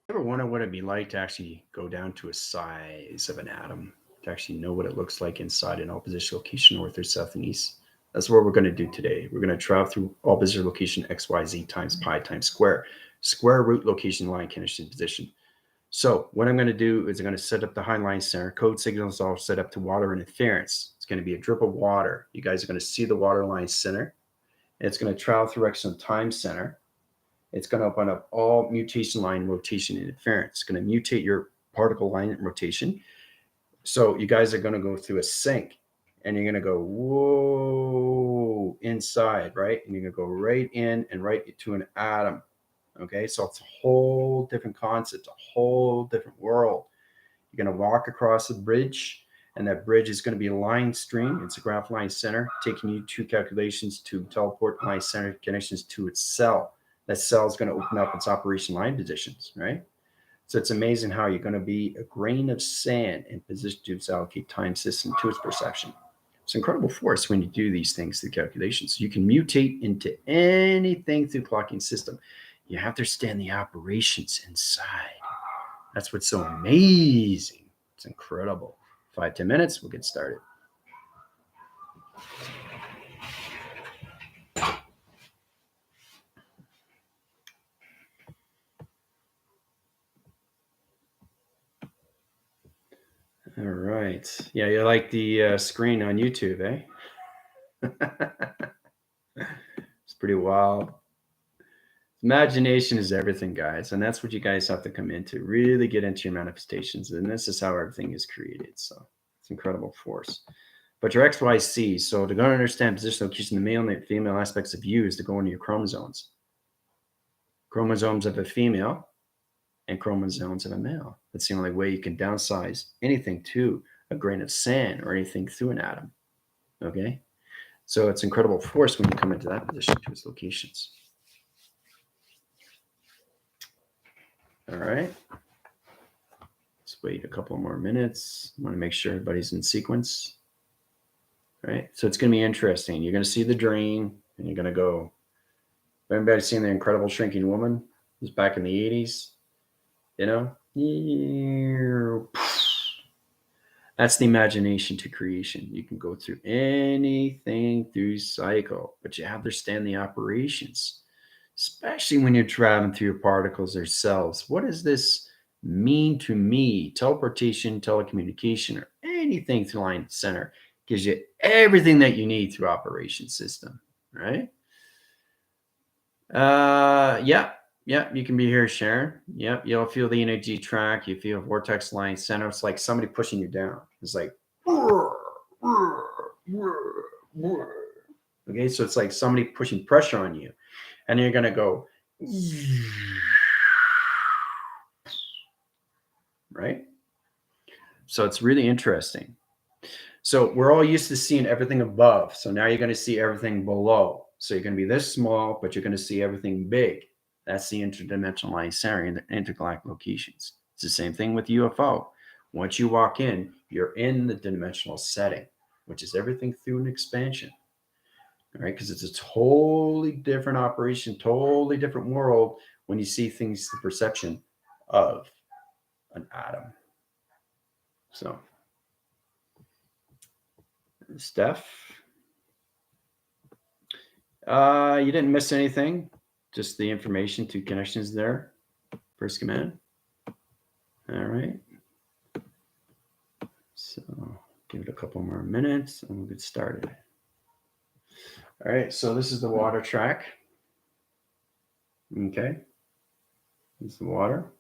Ever wonder what it'd be like to actually go down to a size of an atom, to actually know what it looks like inside an all position location, north or south and east? That's what we're going to do today. We're going to travel through all position location XYZ times pi times square root location line condition position. So what I'm going to do is I'm going to set up the high line center. Code signals all set up to water interference. It's going to be a drip of water. You guys are going to see the water line center. It's going to travel through X time center. It's going to open up all mutation line rotation interference. It's going to mutate your particle line rotation. So you guys are going to go through a sink and you're going to go, whoa, inside, right? And you're going to go right in and right to an atom. Okay, so it's a whole different concept, a whole different world. You're going to walk across the bridge, and that bridge is going to be a line stream. It's a graph line center, taking you 2 calculations to teleport line center connections to its cell. That cell is going to open up its operation line positions, right? So it's amazing how you're going to be a grain of sand in position to allocate time system to its perception. It's an incredible force when you do these things through calculations. You can mutate into anything through clocking system. You have to understand the operations inside. That's what's so amazing. It's incredible. 5-10 minutes, we'll get started. All right. Yeah, you like the screen on YouTube, eh? It's pretty wild. Imagination is everything, guys. And that's what you guys have to come into. Really get into your manifestations. And this is how everything is created. So it's incredible force. But your XYC, so to go and understand position location, the male and female aspects of you is to go into your chromosomes. Chromosomes of a female and chromosomes of a male. That's the only way you can downsize anything to a grain of sand or anything through an atom. Okay? So it's incredible force when you come into that position to its locations. All right. Let's wait a couple more minutes. I want to make sure everybody's in sequence. All right. So it's going to be interesting. You're going to see the drain and you're going to go. Everybody seen The Incredible Shrinking Woman? It was back in the 80s. You know? That's the imagination to creation. You can go through anything through cycle, but you have to understand the operations, especially when you're traveling through your particles or cells. What does this mean to me? Teleportation, telecommunication, or anything through line center gives you everything that you need through operation system, right? Yeah, you can be here, Sharon. Yep, you'll feel the energy track. You feel vortex line center. It's like somebody pushing you down. It's like, okay, so it's like somebody pushing pressure on you. And you're going to go, right? So it's really interesting. So we're all used to seeing everything above. So now you're going to see everything below. So you're going to be this small, but you're going to see everything big. That's the interdimensional line center in the intergalactic locations. It's the same thing with UFO. Once you walk in, you're in the dimensional setting, which is everything through an expansion. All right, because it's a totally different operation, totally different world when you see things the perception of an atom. So, Steph, you didn't miss anything. Just the information, 2 connections there. First command. All right. So give it a couple more minutes and we'll get started. All right, so this is the water track. Okay. This is the water.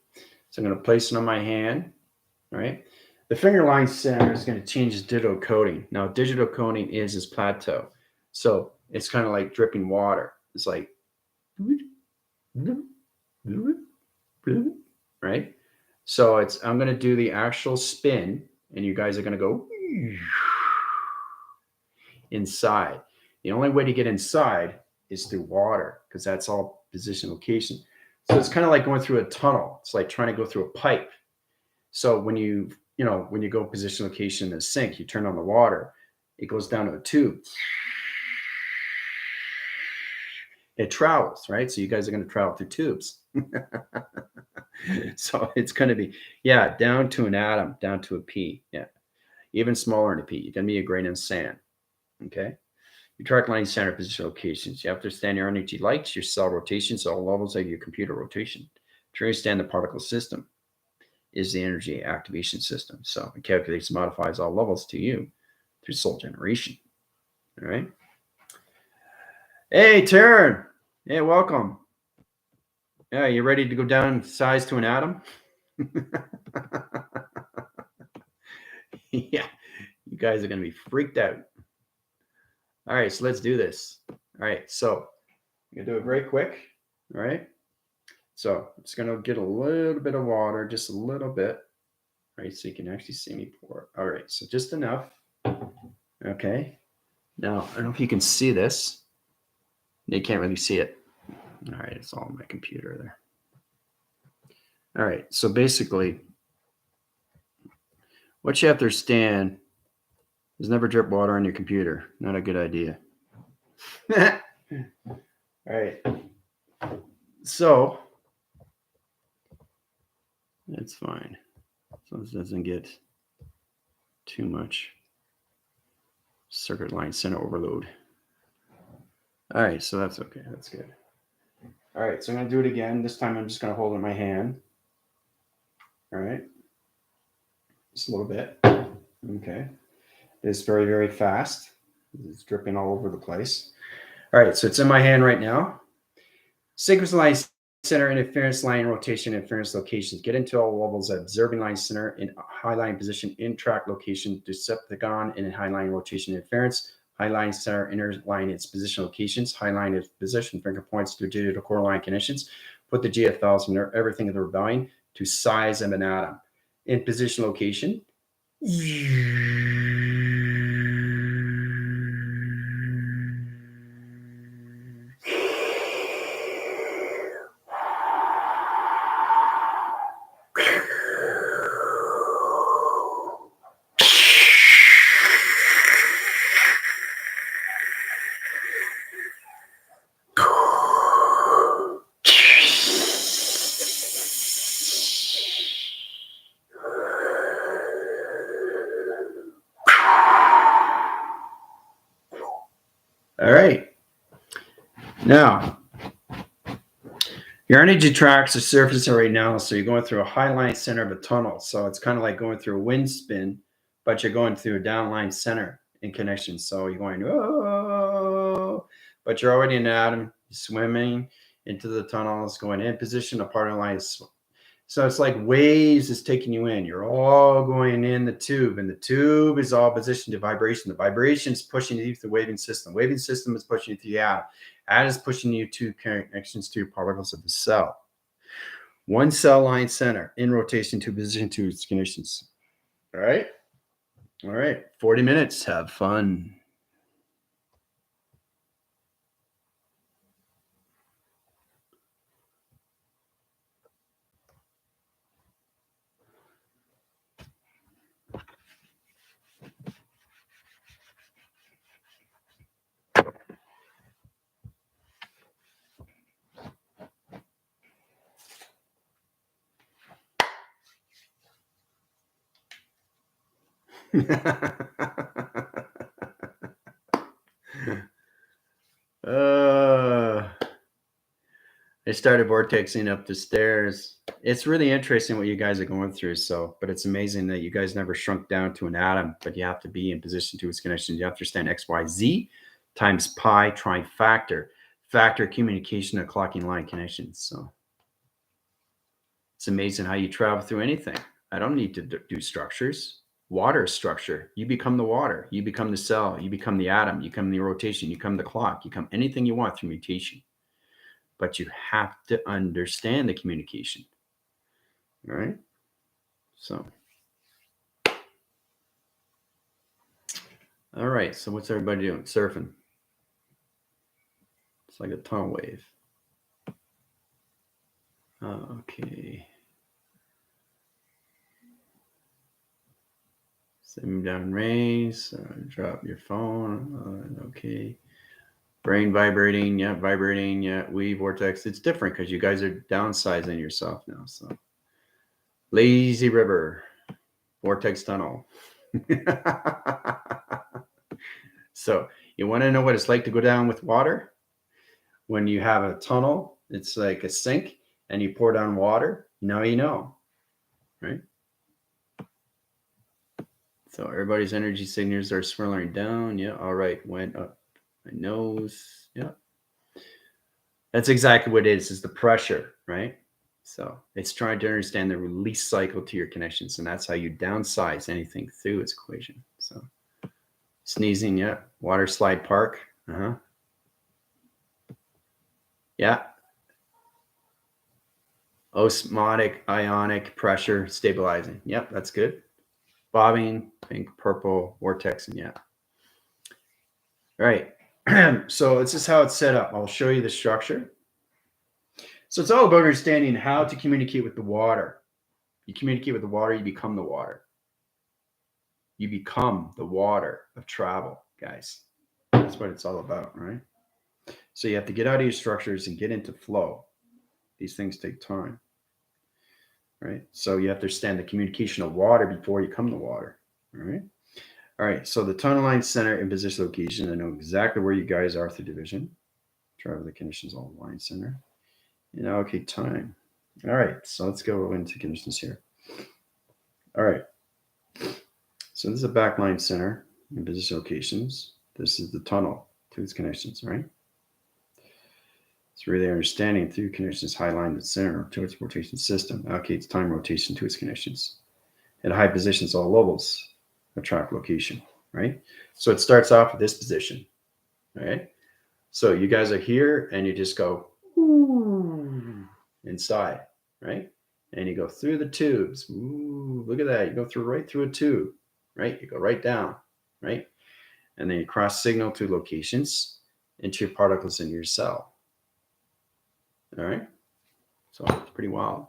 So I'm going to place it on my hand. All right. The finger line center is going to change its digital coding. Now, digital coding is this plateau. So it's kind of like dripping water. It's like, right? So I'm going to do the actual spin, and you guys are going to go inside. The only way to get inside is through water because that's all position location. So it's kind of like going through a tunnel. It's like trying to go through a pipe. So when you go position location in the sink, you turn on the water, it goes down to a tube. It travels, right? So you guys are going to travel through tubes. So it's going to be, yeah, down to an atom, down to a P. Yeah. Even smaller than a P. You're going to be a grain of sand. Okay. You track line center position locations. You have to understand your energy lights, your cell rotations, all levels of your computer rotation. To understand the particle system is the energy activation system. So it calculates and modifies all levels to you through soul generation. All right. Hey, Taryn. Hey, welcome. Yeah, you ready to go down size to an atom? Yeah, you guys are going to be freaked out. All right, so let's do this. All right, so I'm going to do it very quick. All right. So I'm just going to get a little bit of water, just a little bit, right? So you can actually see me pour. All right, so just enough. Okay. Now, I don't know if you can see this. You can't really see it. All right, it's all on my computer there. All right, so basically, what you have to understand is never drip water on your computer. Not a good idea. All right. So that's fine. So this doesn't get too much circuit line center overload. All right, so that's okay. That's good. All right, so I'm going to do it again. This time I'm just going to hold it in my hand. All right. Just a little bit. Okay. It's very, very fast. It's dripping all over the place. All right, so it's in my hand right now. Sequence line center, interference line, rotation, interference locations. Get into all levels of observing line center in high line position, in track location, Decepticon, and in high line rotation interference. High line center, inner line its position locations. High line its position finger points to digital core line connections. Put the GFLs and everything in the rebellion to size of an atom. In position location. All right. Now, your energy tracks are surfacing right now, so you're going through a high line center of a tunnel. So it's kind of like going through a wind spin, but you're going through a downline center in connection. So you're going, oh, but you're already in an atom, swimming into the tunnels, going in position, a part of the line is. So it's like waves is taking you in. You're all going in the tube, and the tube is all positioned to vibration. The vibration is pushing you through the waving system. The waving system is pushing you through the atom. Atom is pushing you to connections to your particles of the cell. One cell line center in rotation to position to its connections. All right. All right. 40 minutes. Have fun. I started vortexing up the stairs. It's really interesting what you guys are going through. So, but it's amazing that you guys never shrunk down to an atom, but you have to be in position to its connections. You have to understand X, Y, Z times pi trifactor, factor communication and clocking line connections. So it's amazing how you travel through anything. I don't need to do structures. Water is structure. You become the water. You become the cell. You become the atom. You become the rotation. You become the clock. You become anything you want through mutation. But you have to understand the communication. All right. So, all right. So, what's everybody doing? Surfing. It's like a tunnel wave. Okay. Send down rays. Drop your phone. Okay. Brain vibrating. Yeah. Vibrating. Yeah. We vortex. It's different because you guys are downsizing yourself now. So, Lazy river, vortex tunnel. So you want to know what it's like to go down with water? When you have a tunnel, it's like a sink, and you pour down water. Now you know, right? So everybody's energy signatures are swirling down. Yeah, all right. Went up my nose. Yeah. That's exactly what it is the pressure, right? So it's trying to understand the release cycle to your connections, and that's how you downsize anything through its equation. So sneezing, yeah. Water slide park. Yeah. Osmotic, ionic, pressure, stabilizing. Yep, that's good. Bobbing, pink, purple, vortex, and yeah. All right. So this is how it's set up. I'll show you the structure. So it's all about understanding how to communicate with the water. You communicate with the water, you become the water. You become the water of travel, guys. That's what it's all about, right? So you have to get out of your structures and get into flow. These things take time, right? So you have to understand the communication of water before you come to water, all right? All right, so the tunnel line center and position location. I know exactly where you guys are through division. Travel the conditions all line center. And allocate time. All right, so let's go into conditions here. All right. So this is a backline center and position locations. This is the tunnel to its connections, right? It's really understanding through connections high line to the center to its rotation system. Allocates time rotation to its connections. At high positions, all levels attract location, right? So it starts off with this position, right? So you guys are here and you just go inside, right? And you go through the tubes. Ooh, look at that. You go through right through a tube, right? You go right down, right? And then you cross signal to locations into your particles in your cell. All right. So it's pretty wild.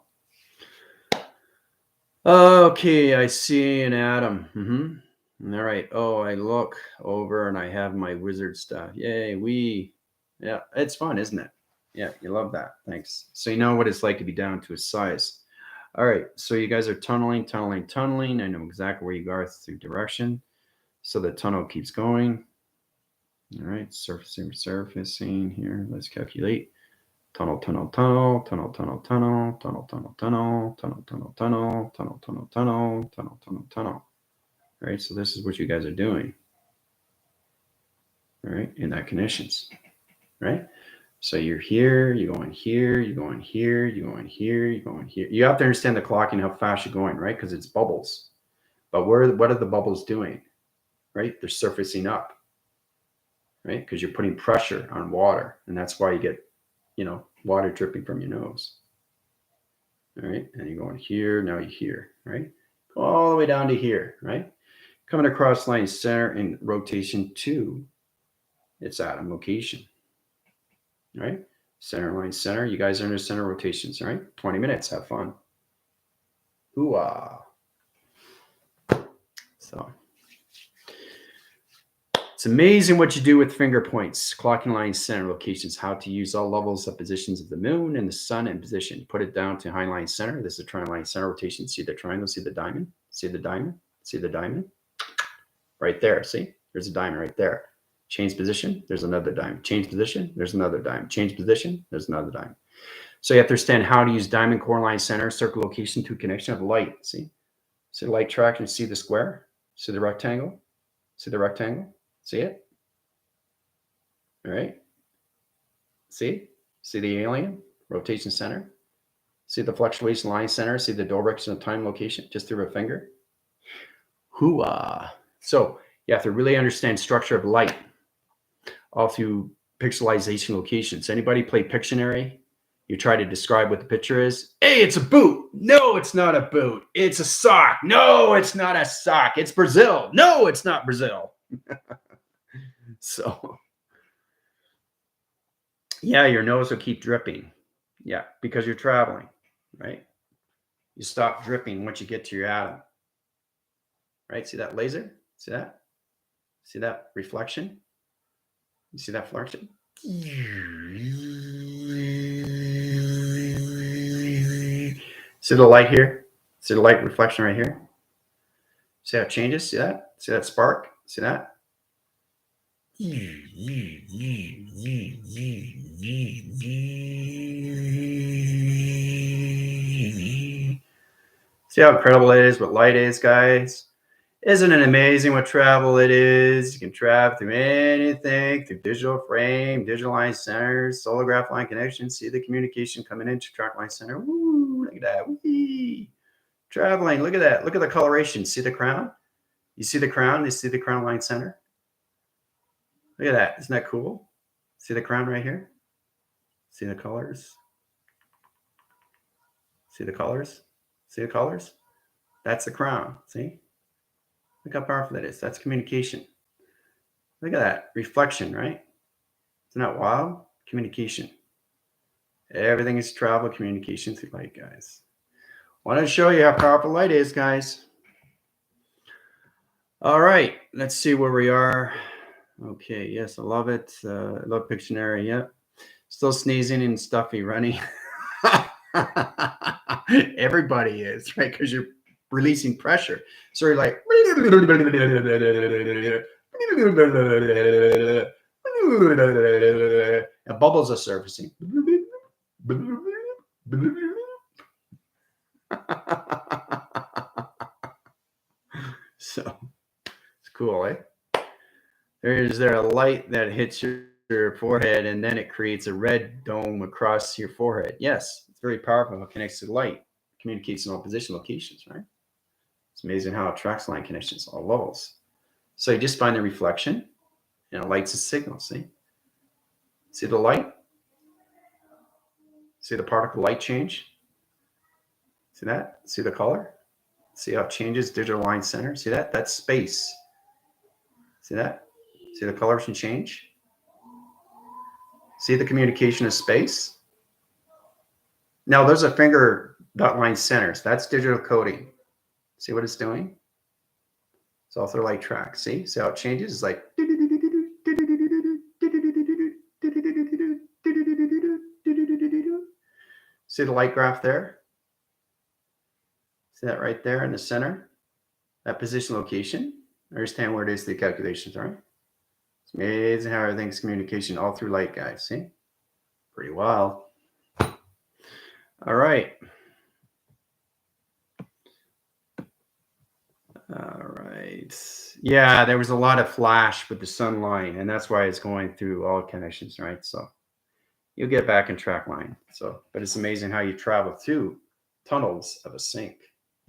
Okay, I see an atom. All right. Oh, I look over and I have my wizard stuff. Yay, yeah, it's fun, isn't it? Yeah, you love that. Thanks. So you know what it's like to be down to a size. All right, so you guys are tunneling. I know exactly where you are through direction. So the tunnel keeps going. All right, surfacing here. Let's calculate. Tunnel. All right, so this is what you guys are doing. All right, in that conditions. Right? So you're here, you're going here, you're going here, you're going here, you're going here. You have to understand the clocking, how fast you're going, right? Because it's bubbles. But what are the bubbles doing? Right? They're surfacing up, right? Because you're putting pressure on water. And that's why you get, water dripping from your nose. All right. And you're going here, now you're here, right? Go all the way down to here, right? Coming across line center in rotation to its atom location. All right. Center line center. You guys are in the center rotations, all right? 20 minutes. Have fun. Hoo-ah. So it's amazing what you do with finger points, clocking line center locations, how to use all levels of positions of the moon and the sun in position. Put it down to high line center. This is a triangle line center rotation. See the triangle, see the diamond, see the diamond, see the diamond. Right there, see? There's a diamond right there. Change position, there's another diamond. Change position, there's another diamond. Change position, there's another diamond. So you have to understand how to use diamond core line center, circle location to connection of light. See the light traction, see the square, see the rectangle, see the rectangle, see it? All right. See the alien, rotation center. See the fluctuation line center, see the direction of time location just through a finger. Hoo-ah. So you have to really understand structure of light all through pixelization locations. Anybody play Pictionary? You try to describe what the picture is. Hey, it's a boot. No, it's not a boot. It's a sock. No, it's not a sock. It's Brazil. No, it's not Brazil. So, yeah, your nose will keep dripping. Yeah, because you're traveling, right? You stop dripping once you get to your atom. Right? See that laser? See that? See that reflection? You see that reflection? See the light here? See the light reflection right here? See how it changes? See that? See that spark? See that? See how incredible it is what light is, guys? Isn't it amazing what travel it is? You can travel through anything, through digital frame, digital line centers, solar graph line connections. See the communication coming into track line center. Woo, look at that. Whee. Traveling, look at that. Look at the coloration. See the crown? You see the crown? You see the crown line center? Look at that. Isn't that cool? See the crown right here? See the colors? See the colors? See the colors? That's the crown. See? Look how powerful that is. That's communication. Look at that. Reflection, right? Isn't that wild? Communication. Everything is travel communication through light, guys. Want to show you how powerful light is, guys. All right. Let's see where we are. Okay. Yes, I love it. I love Pictionary. Yep. Still sneezing and stuffy running. Everybody is, right? Because you're releasing pressure. So you're like, and bubbles are surfacing. So it's cool, eh? Is there a light that hits your forehead and then it creates a red dome across your forehead? Yes, it's very powerful. It connects to light, communicates in all position locations, right? It's amazing how it tracks line connections, all levels. So you just find the reflection and it lights a signal, see? See the light? See the particle light change? See that? See the color? See how it changes digital line center? See that? That's space. See that? See the colors can change? See the communication of space? Now there's a finger dot line centers. That's digital coding. See what it's doing? It's all through light track. See how it changes? It's like see the light graph there? See that right there in the center? That position location? Understand where it is, the calculations, right? It's amazing how everything's communication all through light, guys. See? Pretty wild. All right. All right. Yeah, there was a lot of flash with the sunlight, and that's why it's going through all connections, right? So you'll get back in track line. So, but it's amazing how you travel through tunnels of a sink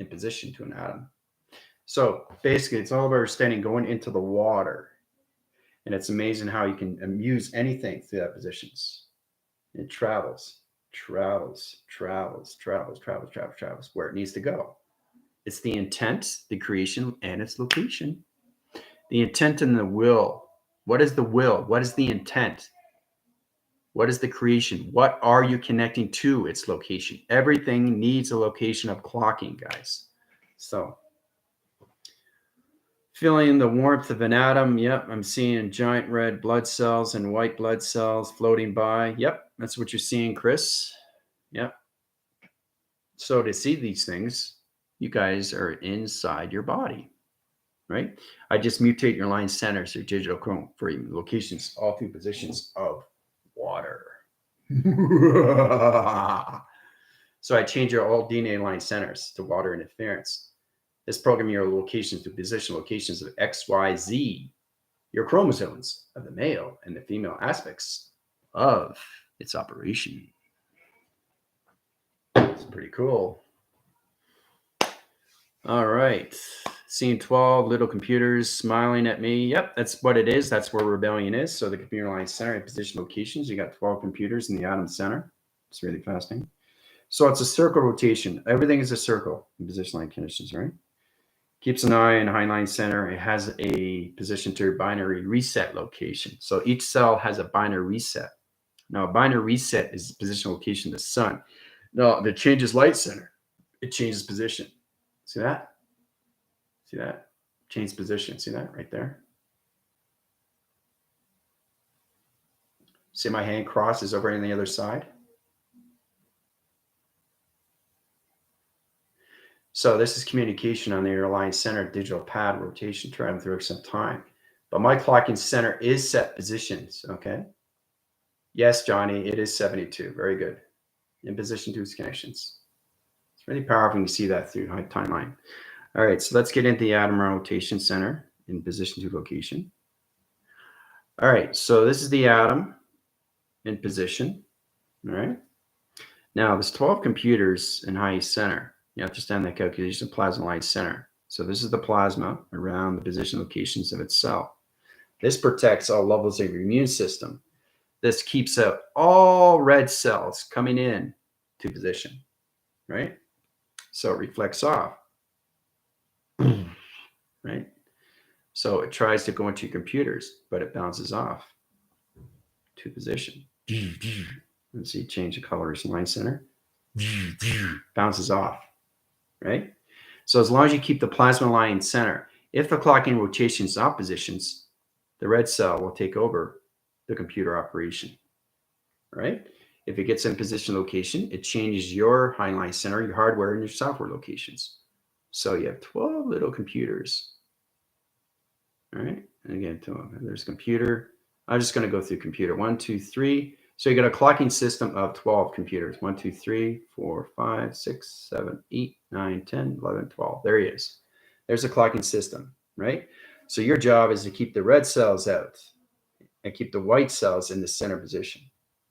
in position to an atom. So basically, it's all about understanding going into the water. And it's amazing how you can use anything through that positions. It travels where it needs to go. It's the intent, the creation, and its location. The intent and the will. What is the will? What is the intent? What is the creation? What are you connecting to its location? Everything needs a location of clocking, guys. So feeling the warmth of an atom. Yep, I'm seeing giant red blood cells and white blood cells floating by. Yep, that's what you're seeing, Chris. Yep. So to see these things, you guys are inside your body, right? I just mutate your line centers or digital chrome for locations, all through positions of water. So I change your all DNA line centers to water interference. This program your locations to position locations of X, Y, Z, your chromosomes of the male and the female aspects of its operation. It's pretty cool. All right. Seeing 12 little computers smiling at me. Yep, that's what it is. That's where Rebillion is. So the computer line center and position locations, you got 12 computers in the atom center. It's really fascinating. So it's a circle rotation. Everything is a circle in position line conditions, right? Keeps an eye on Heinlein center. It has a position to binary reset location. So each cell has a binary reset. Now, a binary reset is the position location of the sun. Now, if it changes light center, it changes position. See that? See that? Change position. See that right there? See my hand crosses over on the other side? So this is communication on the align center digital pad rotation traveling through some time. But my clocking center is set positions, okay? Yes, Johnny, it is 72. Very good. In position to its connections. It's really powerful when you see that through high timeline. All right, so let's get into the atom rotation center in position to location. All right, so this is the atom in position. All right. Now there's 12 computers in high center. You understand that calculation of plasma line center. So this is the plasma around the position locations of its cell. This protects all levels of your immune system. This keeps out all red cells coming in to position, right? So it reflects off, right? So it tries to go into your computers, but it bounces off to position. Let's see, change the colors, line center. Bounces off, right? So as long as you keep the plasma line center, if the clocking rotations oppositions, the red cell will take over the computer operation, right? If it gets in position location, it changes your highline center, your hardware, and your software locations. So you have 12 little computers. All right. And again, there's computer. I'm just going to go through computer. 1, 2, 3. So you got a clocking system of 12 computers. 1, 2, 3, 4, 5, 6, 7, 8, 9, 10, 11, 12. There he is. There's a clocking system, right? So your job is to keep the red cells out and keep the white cells in the center position.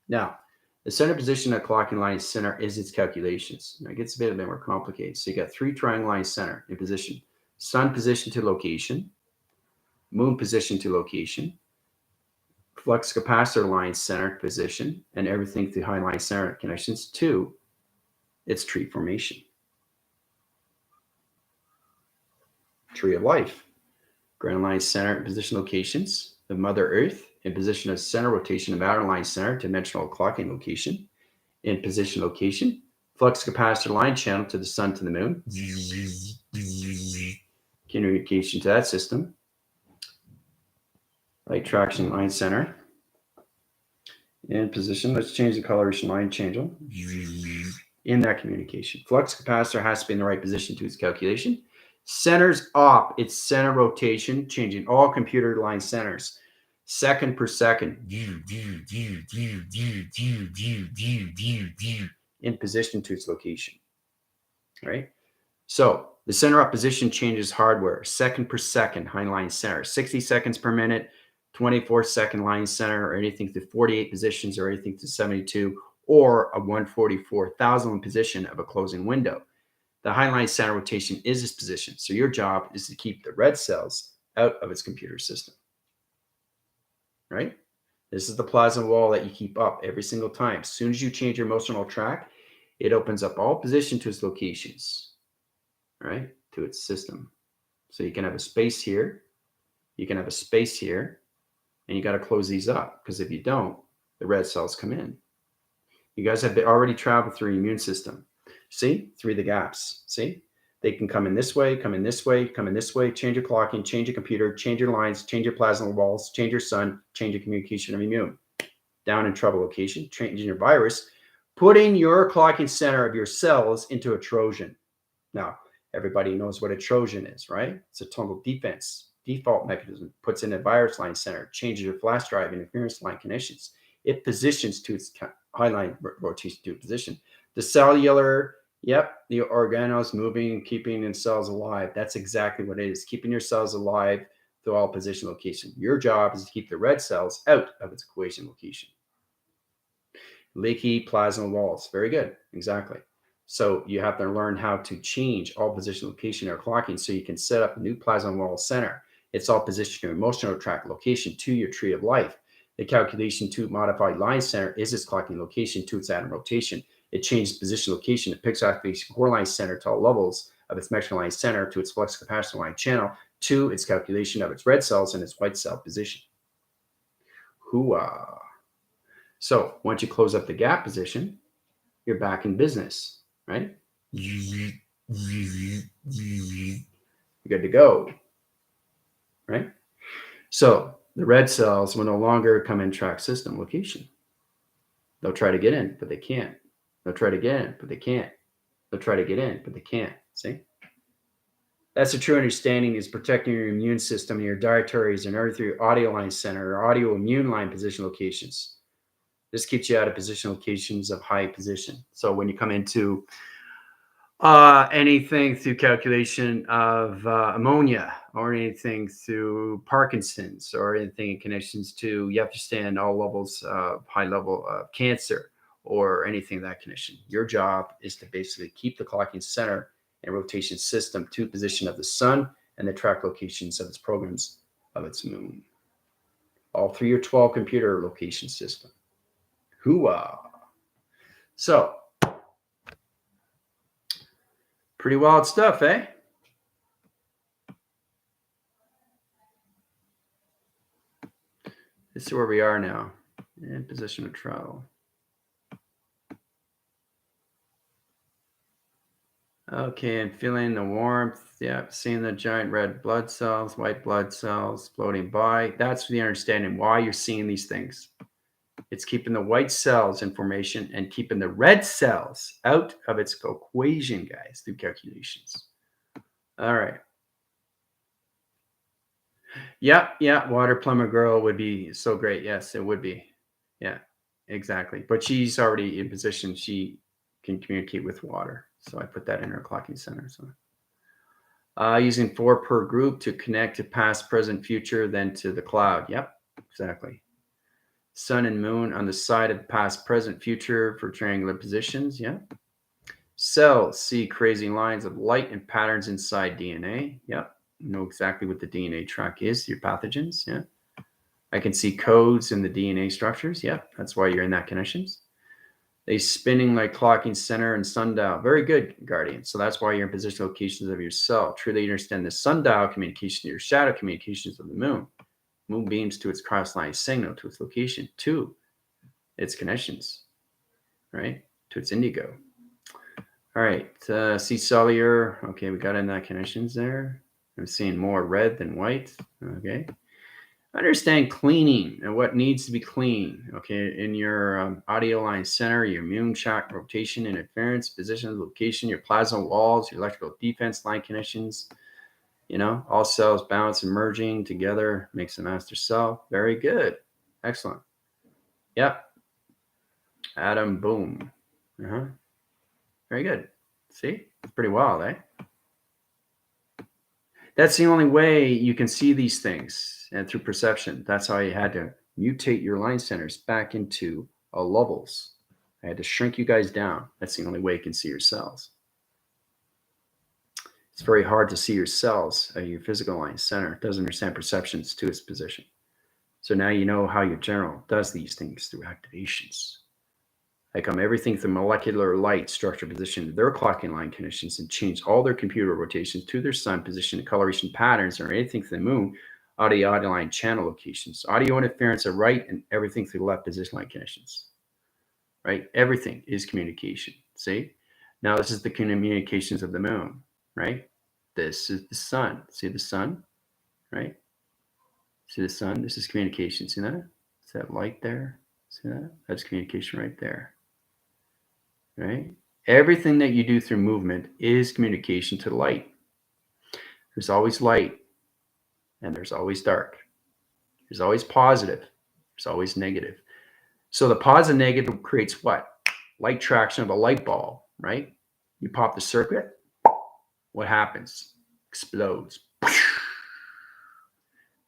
Now, the center position of clocking line center is its calculations. Now, it gets a bit more complicated. So you got 3 triangle line center in position. Sun position to location, moon position to location, flux capacitor line center position, and everything through high line center connections to its tree formation. Tree of life. Ground line center position locations of Mother Earth in position of center rotation of outer line center dimensional clocking location. In position location, flux capacitor line channel to the sun to the moon. Communication to that system. Light traction line center. In position, let's change the coloration line change in that communication. Flux capacitor has to be in the right position to its calculation. Centers off its center rotation, changing all computer line centers. Second per second. In position to its location. All right. So the center up position changes hardware. Second per second, high line center. 60 seconds per minute. 24-second line center, or anything to 48 positions, or anything to 72, or a 144,000 position of a closing window. The high line center rotation is its position. So your job is to keep the red cells out of its computer system. Right? This is the plasma wall that you keep up every single time. As soon as you change your motional track, it opens up all position to its locations, right? To its system. So you can have a space here. You can have a space here. And you got to close these up, because if you don't, the red cells come in. You guys have already traveled through your immune system. See, through the gaps. See, they can come in this way, come in this way, come in this way, change your clocking, change your computer, change your lines, change your plasma walls, change your sun, change your communication of immune. Down in trouble location, changing your virus, putting your clocking center of your cells into a Trojan. Now, everybody knows what a Trojan is, right? It's a total defense. Default mechanism, puts in a virus line center, changes your flash drive interference line connections. It positions to its high line rotation to position. The cellular, yep, the organelles moving, keeping in cells alive. That's exactly what it is, keeping your cells alive through all position location. Your job is to keep the red cells out of its equation location. Leaky plasma walls. Very good. Exactly. So you have to learn how to change all position location or clocking so you can set up a new plasma wall center. It's all position your emotional track location to your tree of life. The calculation to modified line center is its clocking location to its atom rotation. It changes position location. It picks out the core line center to all levels of its mechanism line center to its flux capacitor line channel to its calculation of its red cells and its white cell position. Hooah. So once you close up the gap position, you're back in business, right? You're good to go, right? So the red cells will no longer come in track system location. They'll try to get in, but they can't. They'll try to get in, but they can't. They'll try to get in, but they can't. See? That's a true understanding, is protecting your immune system and your dietaries and earth your audio line center or audio immune line position locations. This keeps you out of position locations of high position. So when you come into anything through calculation of ammonia, or anything through Parkinson's, or anything in connections to, you have to understand all levels of high level of cancer, or anything of that connection. Your job is to basically keep the clocking center and rotation system to position of the sun and the track locations of its programs of its moon. All through your 12 computer location system. Hooah. So, pretty wild stuff, eh? This is where we are now, in position of travel. Okay, and feeling the warmth. Yeah, seeing the giant red blood cells, white blood cells floating by. That's the understanding why you're seeing these things. It's keeping the white cells in formation and keeping the red cells out of its equation, guys, through calculations. All right. Yeah. Water plumber girl would be so great. Yes, it would be. Yeah, exactly. But she's already in position. She can communicate with water. So I put that in her clocking center. So using 4 per group to connect to past, present, future, then to the cloud. Yep, exactly. Sun and moon on the side of past, present, future for triangular positions. Yeah. Cells see crazy lines of light and patterns inside DNA. Yep. You know exactly what the DNA track is, your pathogens. Yeah. I can see codes in the DNA structures. Yep. That's why you're in that connections. They spinning like clocking center and sundial. Very good, Guardian. So that's why you're in position locations of your cell. Truly understand the sundial communication to your shadow communications of the moon. Moon beams to its cross-line signal to its location, to its connections, right? To its indigo. All right, see cellular. Okay, we got in that connections there. I'm seeing more red than white. Okay. Understand cleaning and what needs to be clean. Okay, in your audio line center, your immune shock rotation interference, position, location, your plasma walls, your electrical defense line connections. You know, all cells balance and merging together makes a master cell. Very good. Excellent. Yep. Atom boom. Very good. See? It's pretty wild, eh? That's the only way you can see these things, and through perception. That's how you had to mutate your line centers back into levels. I had to shrink you guys down. That's the only way you can see your cells. It's very hard to see your cells, your physical line center. It doesn't understand perceptions to its position. So now you know how your general does these things through activations. I come everything through molecular light structure position, their clocking line conditions, and change all their computer rotations to their sun position, coloration patterns, or anything through the moon, audio line channel locations, audio interference are right, and everything through the left position line conditions. Right? Everything is communication. See? Now this is the communications of the moon, right? This is the sun. See the sun? Right? See the sun? This is communication. See that? Is that light there? See that? That's communication right there. Right? Everything that you do through movement is communication to the light. There's always light and there's always dark. There's always positive. There's always negative. So the positive negative creates what? Light traction of a light bulb, right? You pop the circuit, what happens? Explodes.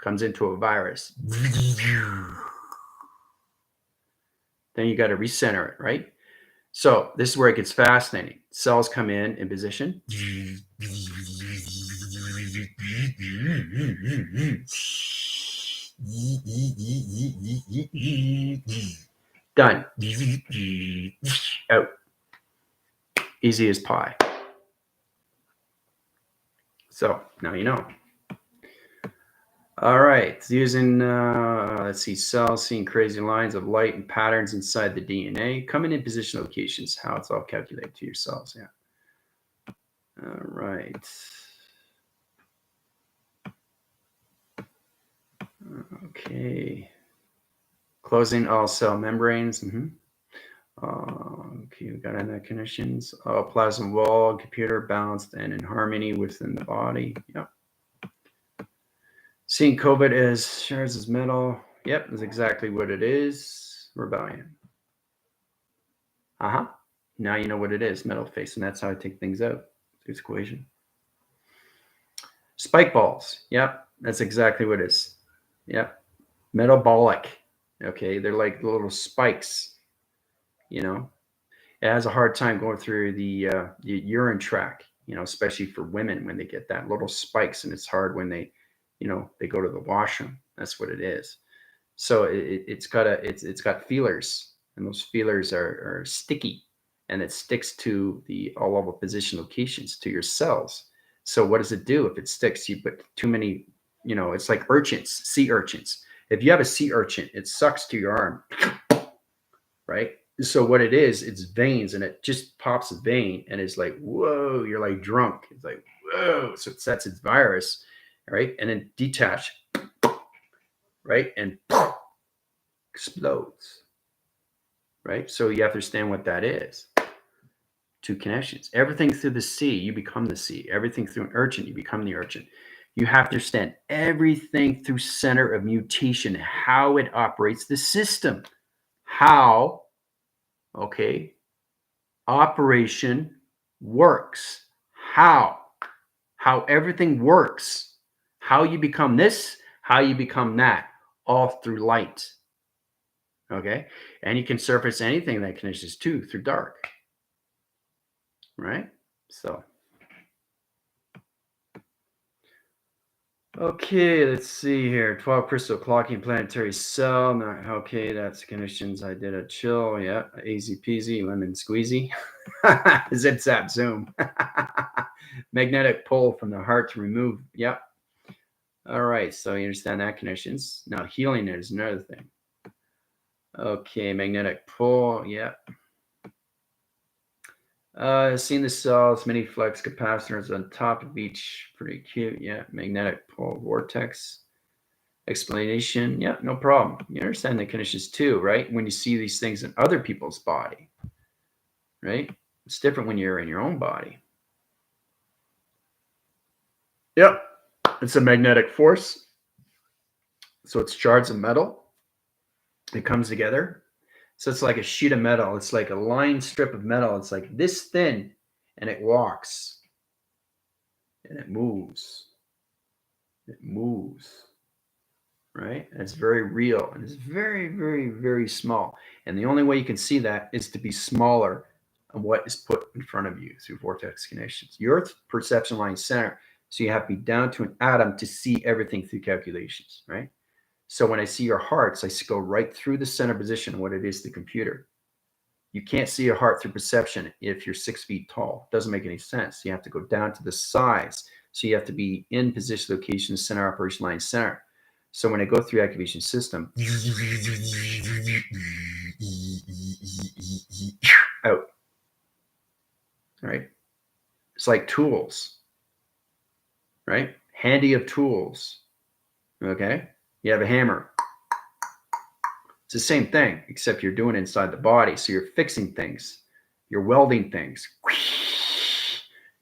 Comes into a virus. Then you got to recenter it, right? So this is where it gets fascinating. Cells come in position. Done. Out. Easy as pie. So now you know. All right, using, let's see, cells seeing crazy lines of light and patterns inside the DNA, coming in position locations, how it's all calculated to your cells, yeah. All right. Okay. Closing all cell membranes. Okay, we got in that connections. Plasma wall, computer balanced and in harmony within the body. Yep. Seeing COVID as shards as metal. Yep, that's exactly what it is. Rebellion. Uh-huh. Now you know what it is, metal face, and that's how I take things out. This equation. Spike balls. Yep, that's exactly what it is. Yep. Metabolic. Okay, they're like little spikes, you know. It has a hard time going through the urine tract, especially for women when they get that little spikes, and it's hard when they, they go to the washroom. That's what it is. So it's got feelers, and those feelers are sticky, and it sticks to the all level position locations to your cells. So what does it do if it sticks? You put too many, it's like urchins, sea urchins. If you have a sea urchin, it sucks to your arm, right? So what it is, it's veins, and it just pops a vein, and it's like, whoa, you're like drunk. It's like, whoa. So it sets its virus, right? And then detach, right? And explodes, right? So you have to understand what that is. Two connections. Everything through the sea, you become the sea. Everything through an urchin, you become the urchin. You have to understand everything through center of mutation, how it operates the system. How, okay, operation works. How everything works. How you become this, how you become that, all through light. Okay, and you can surface anything that connects to through dark, right? So, okay, let's see here. 12 crystal clocking planetary cell. Now, okay, that's connections. I did a chill. Yeah, easy peasy, lemon squeezy. Zip zap zoom. Magnetic pull from the heart to remove. Yep. All right, so you understand that connections. Now healing is another thing. Okay, magnetic pull. Yeah. Seeing the cells, mini flux capacitors on top of each. Pretty cute. Yeah. Magnetic pole vortex. Explanation. Yeah, no problem. You understand the conditions too, right? When you see these things in other people's body, right? It's different when you're in your own body. Yep. It's a magnetic force. So it's shards of metal. It comes together. So it's like a sheet of metal. It's like a line strip of metal. It's like this thin, and it walks, and it moves. It moves, right? And it's very real, and it's very, very, very small. And the only way you can see that is to be smaller than what is put in front of you through vortex connections. Your perception line center, so you have to be down to an atom to see everything through calculations, right? So when I see your hearts, I go right through the center position, what it is, the computer. You can't see your heart through perception if you're 6 feet tall. It doesn't make any sense. You have to go down to the size. So you have to be in position, location, center, operation line, center. So when I go through activation system, out. All right. It's like tools, right? Handy of tools. Okay. You have a hammer. It's the same thing, except you're doing it inside the body. So you're fixing things. You're welding things.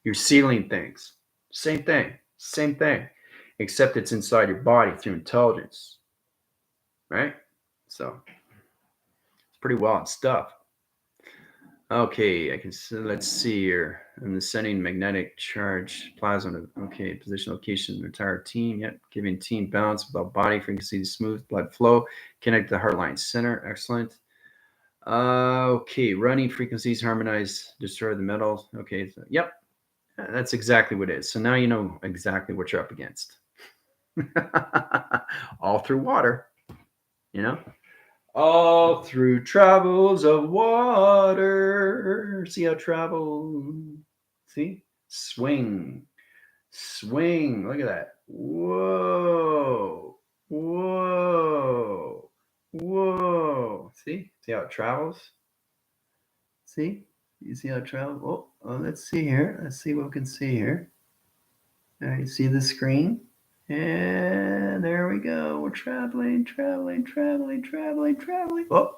You're sealing things. Same thing, except it's inside your body through intelligence, right? So it's pretty wild stuff. Okay, let's see here. I'm ascending magnetic charge plasma. Okay, position, location, entire team. Yep, giving team balance without body frequency, smooth blood flow. Connect the heart line center. Excellent. Okay, running frequencies, harmonize, destroy the metals. Okay, so, yep, that's exactly what it is. So now you know exactly what you're up against. All through water, all through travels of water. See how travel, see? Swing. Look at that. Whoa. See how it travels? See? You see how it travels? Oh, let's see here. Let's see what we can see here. All right, you see the screen? And there we go. We're traveling. Oh,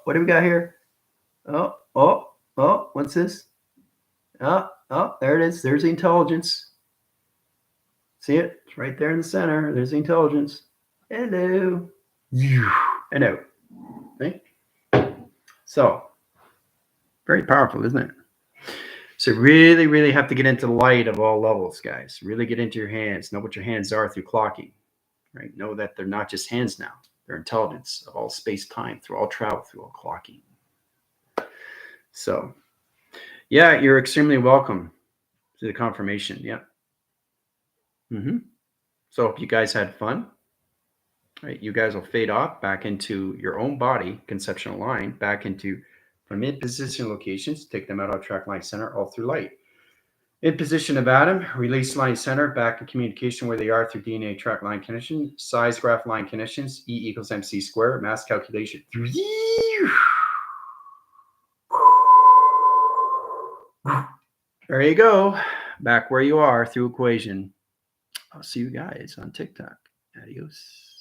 what do we got here? Oh, what's this? Oh, there it is. There's the intelligence. See it? It's right there in the center. There's the intelligence. Hello. And out. Right? So, very powerful, isn't it? So really, really have to get into the light of all levels, guys. Really get into your hands. Know what your hands are through clocking. Right? Know that they're not just hands now. They're intelligence of all space-time, through all travel, through all clocking. So, yeah, you're extremely welcome to the confirmation. Yeah. So if you guys had fun, right, you guys will fade off back into your own body, conceptual line, back into from mid position locations, take them out of track line center, all through light. In position of atom, release line center, back in communication where they are through DNA track line connection, size graph line connections, E equals MC squared, mass calculation. There you go. Back where you are through equation. I'll see you guys on TikTok. Adios.